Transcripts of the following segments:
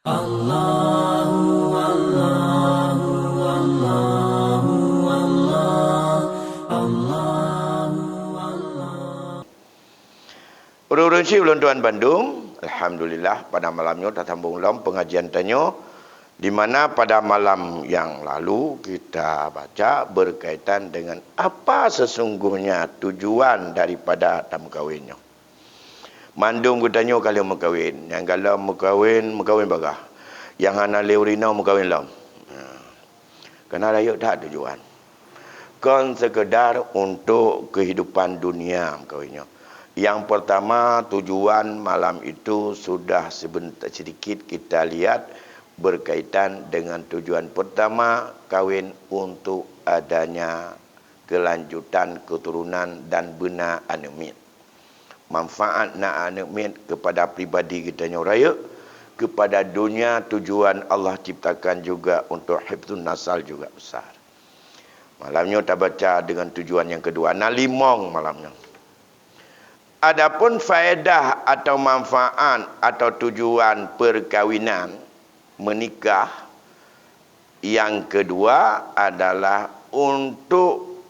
Allahu Allahu Allahu Allah Allahu Allah. Urun si ulun Tuan Bandung, alhamdulillah pada malamnya kita sambung lom pengajian tanya di mana pada malam yang lalu kita baca berkaitan dengan apa sesungguhnya tujuan daripada tamu kawinnya. Mandum kutanya kalau mekawin, yang kalau mekawin bagah. Yang hana leurina mekawin lom. Kena rakyat tak tujuan. Kan sekedar untuk kehidupan dunia mekawinnya. Yang pertama tujuan malam itu sudah sebentar sedikit kita lihat berkaitan dengan tujuan pertama kawin untuk adanya kelanjutan keturunan dan bena anemit. Manfaat nak anemit kepada pribadi kita raya, kepada dunia tujuan Allah ciptakan juga untuk hifdzun nasal juga besar. Malamnya kita baca dengan tujuan yang kedua, nalimong malamnya. Adapun faedah atau manfaat atau tujuan perkawinan menikah yang kedua adalah untuk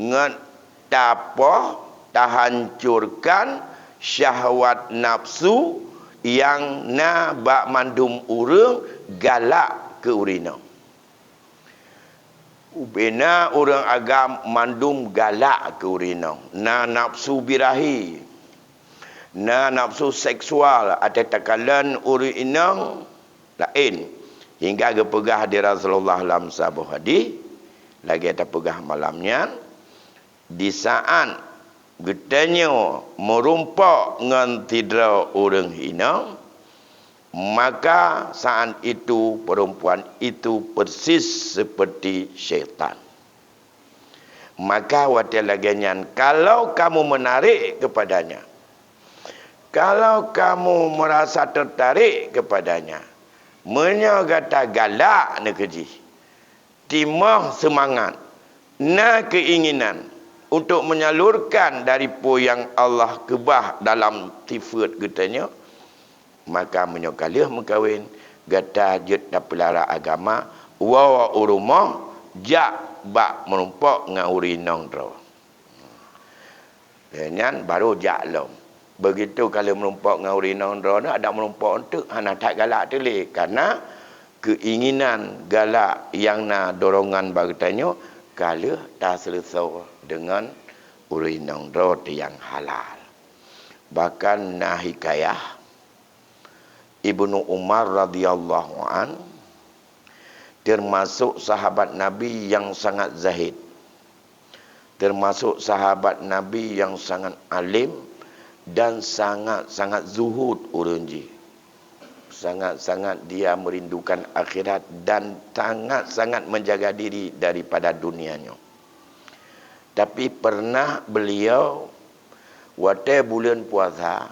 ngetapoh tahancurkan syahwat nafsu yang na bak mandum urang galak ke urina. Ubena orang agam mandum galak ke urina. Na nafsu birahi. Na nafsu seksual. Ada takalan urina lain. Hingga ke pegah di Rasulullah dalam sahabat hadis. Lagi ada pegah malamnya. Di saat getanya merumpak dengan tidra orang hina, maka saat itu perempuan itu persis seperti syaitan. Maka wadah lagian, kalau kamu menarik kepadanya, kalau kamu merasa tertarik kepadanya, menyagata galak nak keji, timah semangat, na keinginan untuk menyalurkan daripada yang Allah kebah dalam tifat getanya, maka menyokalih mengkawin gata jet da pelara agama wa urumah jak bak merumpak ngauri nongdro. Dengan baru jak lom. Begitu kalau merumpak ngauri nongdro ada merumpak untuk hana tak galak telih karena keinginan galak yang na dorongan bagtanya kalau tak selesai dengan urinang roti yang halal. Bahkan nah hikayah Ibnu Umar radhiyallahu an termasuk sahabat Nabi yang sangat zahid, termasuk sahabat Nabi yang sangat alim dan sangat zuhud urunji. Sangat-sangat dia merindukan akhirat dan sangat-sangat menjaga diri daripada dunianya. Tapi pernah beliau waktu bulan puasa,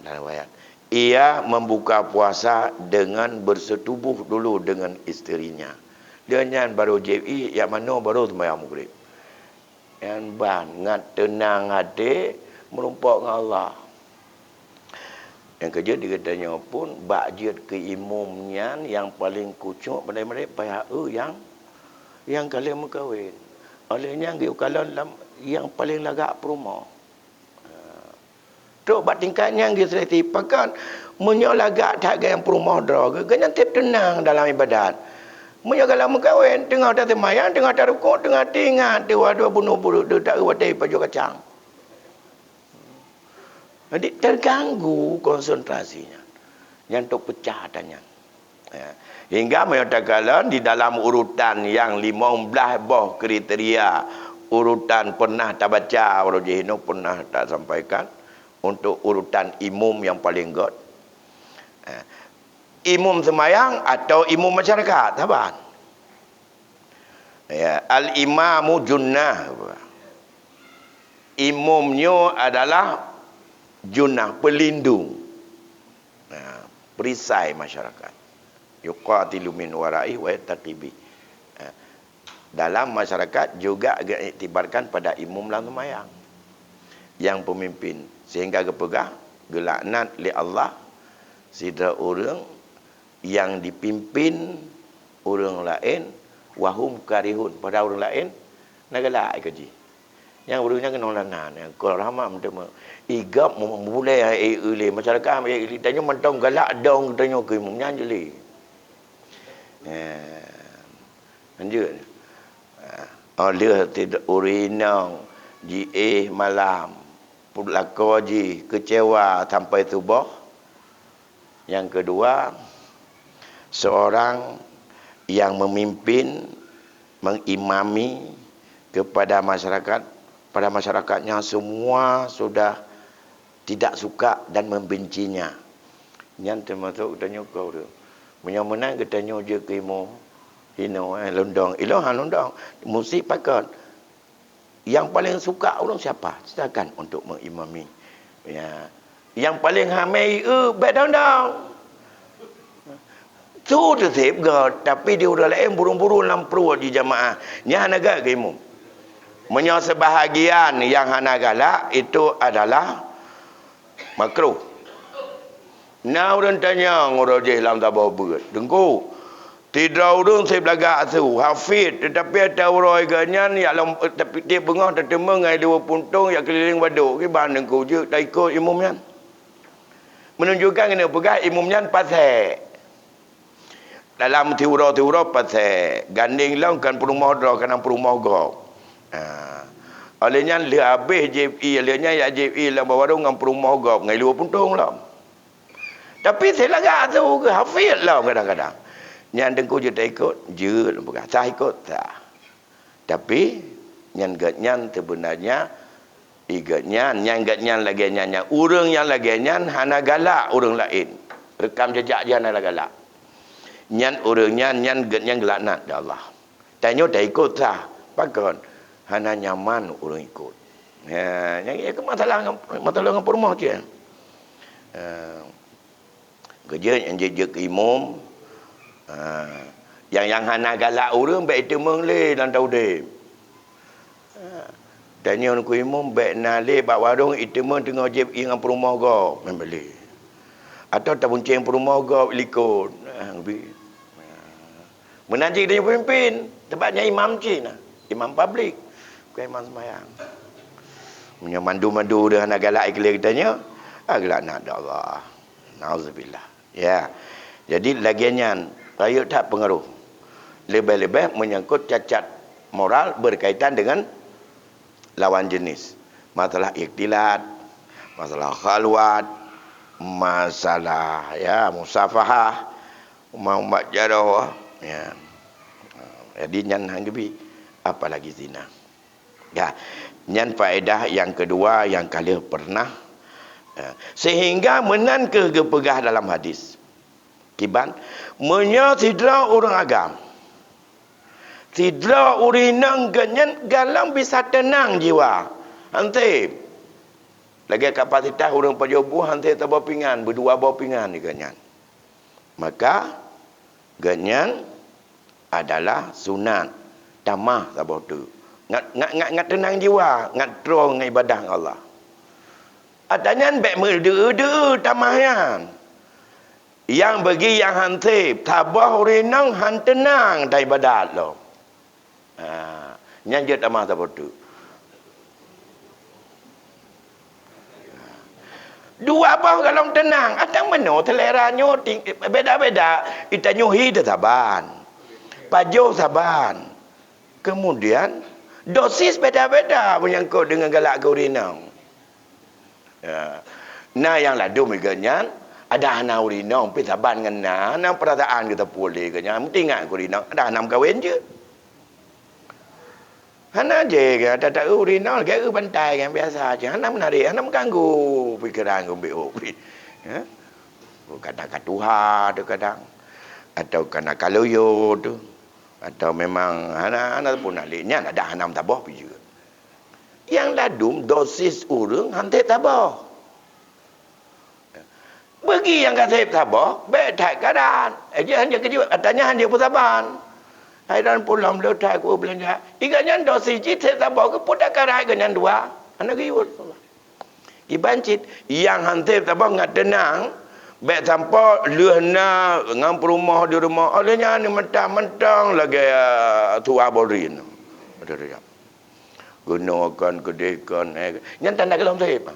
dalam ayat, ia membuka puasa dengan bersetubuh dulu dengan isterinya. Dia nyan baru JI, yang mana baru sembahyang maghrib. Yang banget tenang hati merumpak dengan Allah. Yang kerja dikatanya pun bakjid ke imamnya yang paling kucuk pada mereka yang kalian mengkawin. Olehnya yang paling lagak perumah. Tok bat tingkatnya yang selesai pakan menyolagak tak yang perumah drog. Ganyan tip tenang dalam ibadat. Menyalah mengkawin tengah dah semayang, tengah dah rukuk, tengah tinggal dua bunuh buruk tak wadai baju kacang. Jadi terganggu konsentrasinya. Yang tu pecah tanya. Hingga menyatakan di dalam urutan yang 15 buah kriteria urutan pernah tak baca Warujihino pernah tak sampaikan untuk urutan imam yang paling god. Imam semayang atau imam masyarakat, sahabat. Al-imamu junnah. Imamnya adalah junah, pelindung, perisai masyarakat. Yuqatilu min wara'i wa taqibi. Dalam masyarakat juga diiktibarkan pada imam dalam sembahyang yang pemimpin, sehingga kepegah gelaknat li Allah sidra orang yang dipimpin orang lain wahum karihun, pada orang lain nak galak kaji. Yang orangnya kena langan, kalau ramah macam igap mulai ile masyarakat ile tanya mentong galak dong tanya ke umumnya jeli. Lanjut. Oleh tidak urinang ji malam pulako ji kecewa sampai subuh. Yang kedua, seorang yang memimpin mengimami kepada masyarakat, pada masyarakatnya semua sudah tidak suka dan membencinya. Yang termasuk tanya kau tu. Menang kita tanya je ke imam. Londong. Londong. Musik pakat. Yang paling suka orang siapa? Silakan untuk mengimami. Ya. Yang paling hamil bedang-dang. Tu tetap gak. Tapi dia udah lain burung-burung lampu di jamaah. Yang naga ke imam. Sebahagian yang hana galak itu adalah makruh. Nah orang tanya orang jahil tak bawa berat. Dengku. Tidak orang saya belagak tu. Hafid. Tetapi ada orang ganyan yang tapi dia bengah tertema ngai dua puntung yang keliling waduk. Kiban dengku je tak ikut imamnya. Menunjukkan kena pegang imamnya pasal. Dalam tiura-tiura pasal. Ganding lang kan perumah dra kan perumah gok. Olehnya le habis JPI, olehnya ya JPI lah bawa dengan perumah gop ngai 2 puntung lah. Tapi saya lagak tu ke hafid lah kadang-kadang. Yang dengku je tak ikut, je lah bukan. Saya ikut tak. Tapi yang gatnyan sebenarnya igatnyan, yang gatnyan lagi nyanyi. Urang yang lagi nyan hana galak orang lain. Rekam jejak dia hana galak. Nyan urangnya nyan gatnyan gelaknat ya Allah. Tanya tak ikut tak. Pakon hana nyaman orang ikut. Yang ke masalah dengan perumah je. Kerja yang je ke imam. Yang hana galak orang baik temeng le dan tahu dia. Tanya orang ke imam baik nale bak warung itemeng tengah je dengan perumah go membeli. Atau tak bunceng perumah go likut. Menanti dia pemimpin. Tempatnya imam cina. Imam publik. Bukan imam sembahyang. Punya mandu-mandu dia nak galak ikhlas kitanya. Galak nak Allah. Nauzubillah. Ya. Jadi lagiannya rakyat tak pengaruh. Lebih-lebih menyangkut cacat moral berkaitan dengan lawan jenis. Masalah ikhtilat, masalah khalwat, masalah ya musafahah, umat jarah. Ya. Jadi nyan hanggebi apalagi zina. Ya, nyan faedah yang kedua yang kalian pernah sehingga menan ke pegah dalam hadis. Kiban menysidra orang agam. Sidra urinang ganyan galang bisa tenang jiwa. Hante lagi kapasitas orang pajobu hante tabau pingan, berdua bawa pingan di ganyan. Maka ganyan adalah sunat tamah tabau tu. Ngat tenang jiwa, ngat terong ibadah Allah. Adanya baik merdu tamahyan. Yang bagi yang hantip tabah urinang han tenang dai ibadat lo. Yang je tamah tabau tu. Dua apa kalau tenang, adang meno teleranyo beda-beda. Itanyo hid taban. Pajo saban. Kemudian dosis beda-beda menyangkut dengan galak urinang. Ya. Nah yang ladu meganyan ada anak urinang pi saban dengan nah perasaan kita boleh kanya mesti ingat urinang ada enam kahwin je. Hana je ke tak urinang ke bantai kan biasa je. Hana menarik, hana mengganggu fikiran gombe pi. Ya. Kadang-kadang Tuhan tu kadang atau kena kaloyo tu. Atau memang anak-anak pun aliknya ada hanam tabah pi juga. Yang ladum dosis urang hantai tabah. Bagi yang kata tabah, betai keadaan. Hanya kejut katanya hanya pusaban. Hairan pulang letai ku belanja. Iganya dosis cit tabah ke pudak karai ganyan dua. Anak giwut. Ibancit yang hantai tabah ngat tenang Baik tanpa lehna dengan perumah di rumah. Olehnya ni mentang-mentang lagi tua borin. Ada dia. Gunakan kedekan. Yang tanda dalam tape.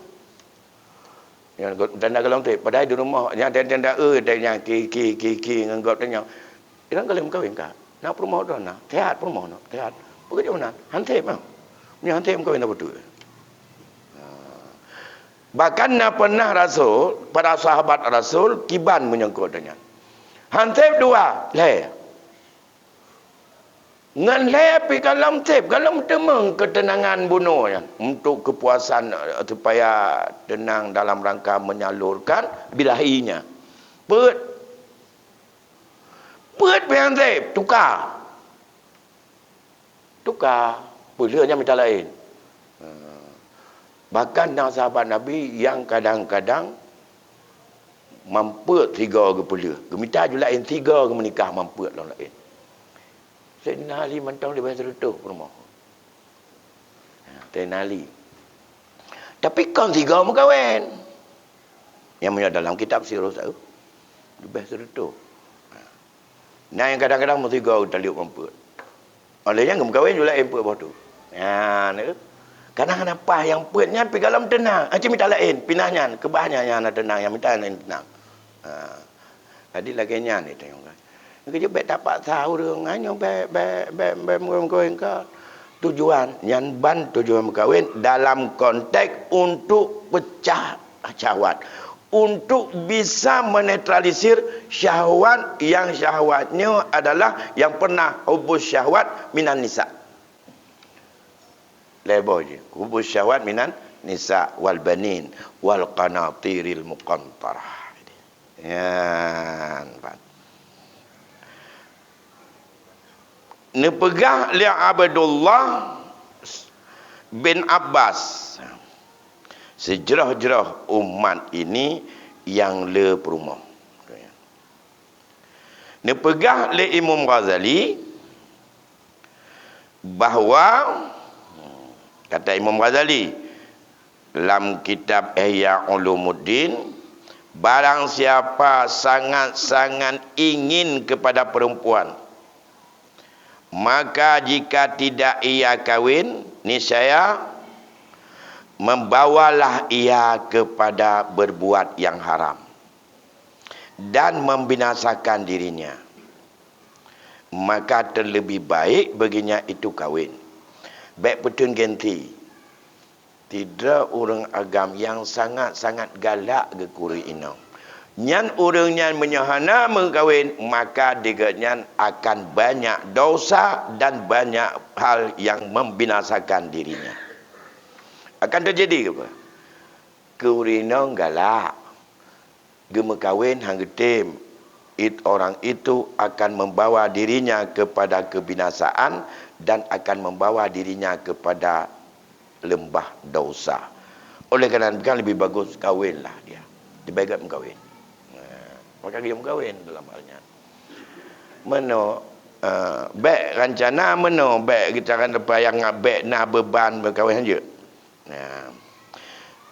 Yang tanda dalam tape. Padahal di rumah. Yang tanda yang ki nganggap tanya. Irang kalau kawin kah? Nak perumah tu nak. Tehat perumah nak. Tehat. Bekerja mana? Hantip mah. Ni hantip kawin apa tu? Bahkan pernah Rasul, para sahabat Rasul, kiban menyangkut dengan. Hantip dua, leh. Ngan leh api kalam tip, kalam temeng ketenangan bunuhnya. Untuk kepuasan supaya tenang dalam rangka menyalurkan birahinya. Pet hantip, tukar. Pulihnya minta lain. Bahkan sahabat Nabi yang kadang-kadang mamput 3 ke pula. Gemita je lain 3 ke menikah mamput lah lain. Sayyidina Ali mentang dia bahasa retuh rumah. Sayyidina Ali. Tapi kan 3 berkahwin. Yang punya dalam kitab Sirah tahu. Dia bahasa retuh. Nah yang kadang-kadang 3 taliuk mamput. Olehnya berkahwin je lain put tu. Ni kadang-kadang apa yang perutnya pergi dalam tenang. Macam minta lain. Pinahnya. Kebahnya yang nak tenang. Yang minta lain tenang. Jadi laginya ni tengok. Kerja baik dapat tahu dia. Hanya berkahwin ke. Tujuan. Yang ban tujuan berkahwin. Dalam konteks untuk pecah syahwat. Untuk bisa menetralisir syahwat. Yang syahwatnya adalah yang pernah hubus syahwat minan nisa'. Lebar je. Hubus syahwat minan nisa wal banin wal qanatiril muqantarah. Ya, nampak. Nepegah li Abdullah bin Abbas. Sejerah-jerah umat ini yang le perumah. Nepegah li Imam Ghazali bahawa kata Imam Ghazali dalam kitab Ihya Ulumuddin, barang siapa sangat-sangat ingin kepada perempuan, maka jika tidak ia kahwin, niscaya membawalah ia kepada berbuat yang haram dan membinasakan dirinya. Maka terlebih baik baginya itu kahwin. Baik betul ganti. Tidak orang agam yang sangat-sangat galak ke kuri inang. Nyan orang yang menyahana mengkawin, maka dengannya akan banyak dosa dan banyak hal yang membinasakan dirinya. Akan terjadi apa? Kuri inang galak. Gema kawin hang getim. Orang itu akan membawa dirinya kepada kebinasaan dan akan membawa dirinya kepada lembah dosa. Oleh kerana bukan lebih bagus kahwinlah dia. Dia baik mengkahwin. Maka dia mengkahwin dalam halnya. Mana baik rencana mana baik kita akan bayang baik nak beban berkahwin saja.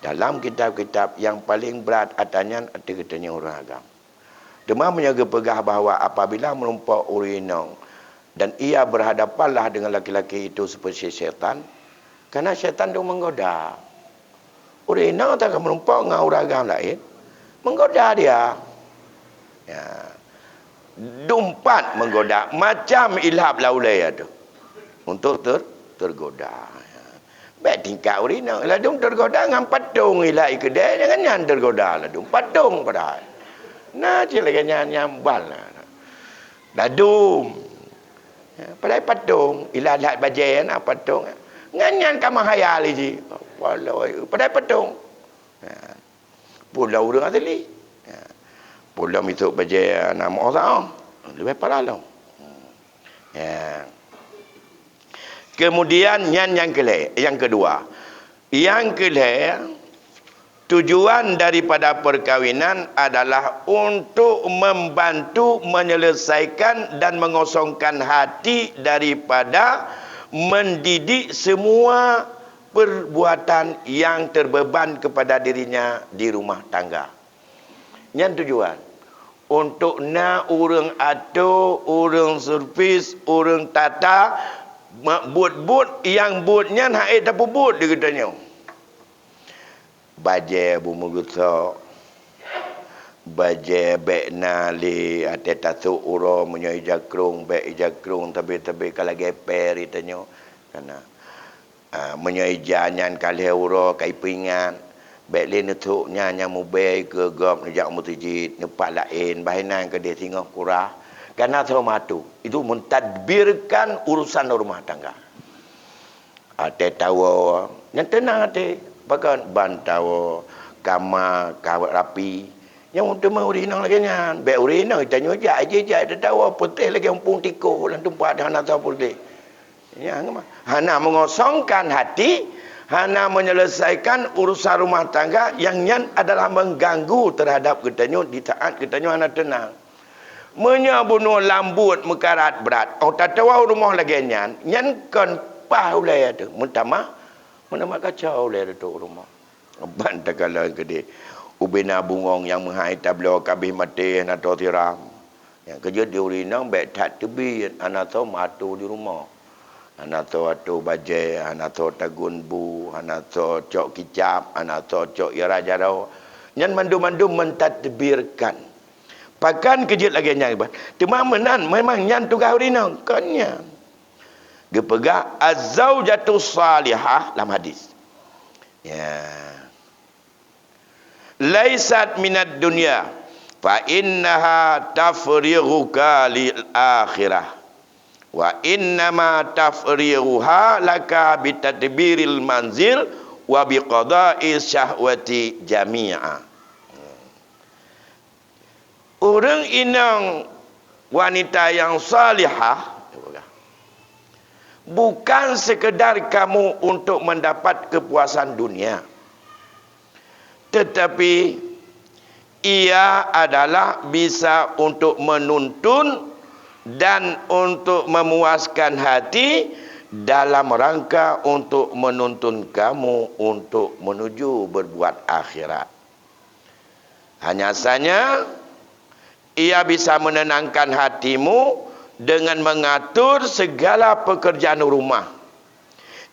Dalam kitab-kitab yang paling berat atasnya ada katanya orang agam. Demam menjaga pegah bahawa apabila melumpak urinong dan ia berhadapanlah dengan laki-laki itu seperti syaitan, kerana syaitan itu menggoda. Urinong tak akan melumpak dengan orang agam lain, menggoda dia. Ya. Dumpat menggoda macam ilhab laulai itu untuk tergoda. Ya. Baik tingkat urinong, ladung tergoda dengan patung ilai kedai jangan yang tergoda ladung patung padahal. Nah, cile nyambal lah. Ladung. Padahal patung, ilah lihat bajai nak patung. Nganyan kamah hayal je. Walau padahal patung. Pulau orang asli. Pulau itu bajai nama orang. Lebih parah lah. Kemudian yang kedua. Yang kedua, tujuan daripada perkahwinan adalah untuk membantu menyelesaikan dan mengosongkan hati daripada mendidik semua perbuatan yang terbeban kepada dirinya di rumah tangga. Yang tujuan untuk na urang atur, urang servis, urang tata buat yang buatnya haid tak buat dia katanya. Baje bumuguso baje bekna li ate tasu uro menyo ijakrung be ijakrung tabe-tabe kala geper itanyo kana menyo ijanyan kali uro kai pingan be le netuk nya mube ke gop nejak mutijid nepak lain bahinan ke dia tinggal kurah karena matu itu mentadbirkan urusan rumah tangga. Ate tahu yang tenang ate bagan bantau kama kawat rapi yang untuk urinang lagi nyan be urinang tanya aja ada tahu putih lagi umpung tiko lan tumpat hana tahu putih ya hana mengosongkan hati, hana menyelesaikan urusan rumah tangga yang nyan adalah mengganggu terhadap kitanya di taat kitanya hana tenang menyabunuh lambut mekarat berat tak tahu rumah lagi nyan kan pah ulai ada mentama kacau oleh tu rumah bantak kalau gede ubina bungong yang menghai tablo kabih mati nato tiram yang kerja di urinang bet tak tebi anato matu di rumah anato atu bajai anato tagun bu anato cok kicap anato cok yarajaro nyan mandu-mandu mentadbirkan pakan kejut lagi nyang temamenan memang nyan tugas urinang kan nyan gepegah az-zaujatus salihah dalam hadis ya laisat minad dunya fa innaha tafrighuka lil akhirah wa innama tafrighuha laka bitadbiril manzil wa biqada'i syahwati jami'a. Orang inang wanita yang salihah bukan sekedar kamu untuk mendapat kepuasan dunia, tetapi ia adalah bisa untuk menuntun dan untuk memuaskan hati dalam rangka untuk menuntun kamu untuk menuju berbuat akhirat. Hanya saja ia bisa menenangkan hatimu dengan mengatur segala pekerjaan rumah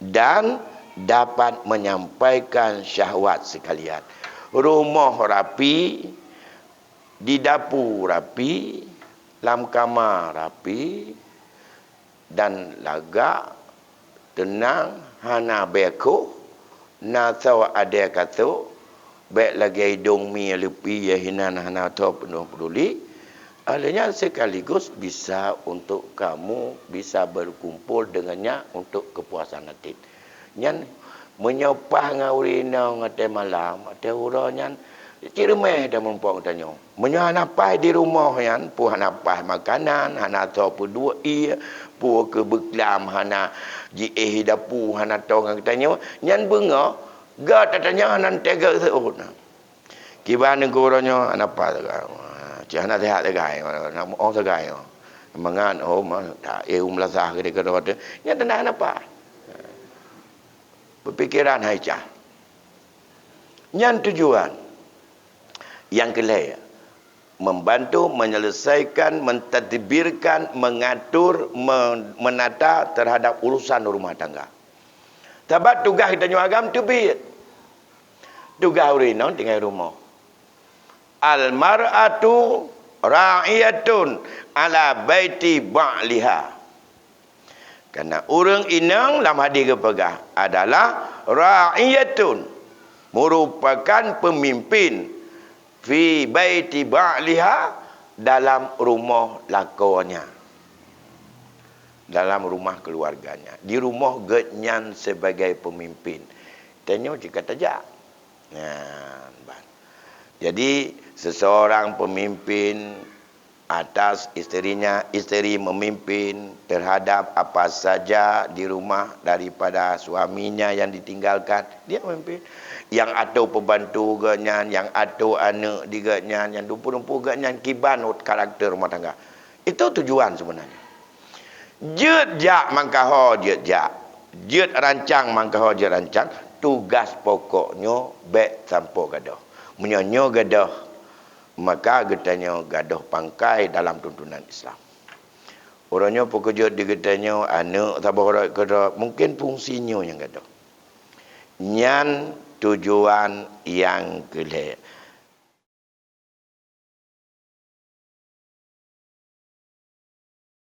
dan dapat menyampaikan syahwat sekalian. Rumah rapi, di dapur rapi, dalam kamar rapi, dan lagak tenang hana beko natau ada kata baik lagi hidung mi lepi ya hinan hana tahu penuh peduli. Alanya sekaligus bisa untuk kamu bisa berkumpul dengannya untuk kepuasan hati. Nyan menyopah ngawina ngate malam ate uranyan ciremeh dah mempong tanya. Menyo hanapai di rumah yan pu hanapai makanan hana tahu pu dua pu ke beklam hana ji dapu hana tahu ngan tanya nyan bunga ga tatanya hanan tega seuna. Kiban nguranya hanapai Cik anak sehat tegai, nak mau tegai, mangan tak melasah ke dia kata, ni tanda apa? Berpikiran haicah. Yang tujuan, yang kelaya, membantu menyelesaikan, mentadbirkan, mengatur, menata terhadap urusan rumah tangga. Sebab tugas kita nyuagam tu biar. Tugas urinang tinggal rumah. Al-mar'atu ra'iyatun ala baiti ba'liha. Karena orang inang dalam hadis kepegah adalah ra'iyatun, merupakan pemimpin fi baiti ba'liha, dalam rumah lakonnya, dalam rumah keluarganya, di rumah getnyan sebagai pemimpin. Tanya jika tajak. Jadi seseorang pemimpin atas isterinya, isteri memimpin terhadap apa saja di rumah daripada suaminya yang ditinggalkan, dia memimpin. Yang ada pembantu genyan, yang ada anak di genyan, yang dumpu-dumpu genyan, kiban karakter rumah tangga. Itu tujuan sebenarnya. Jut jak mangkaho jut jak, jut rancang mangkaho jut rancang. Tugas pokoknya baik sampo gadah. Menyonyo gadah maka getanya gaduh pangkai dalam tuntunan Islam. Orangnya pekerja di getanya anak tabarak kada mungkin fungsinya yang gaduh. Nyan tujuan yang kelih.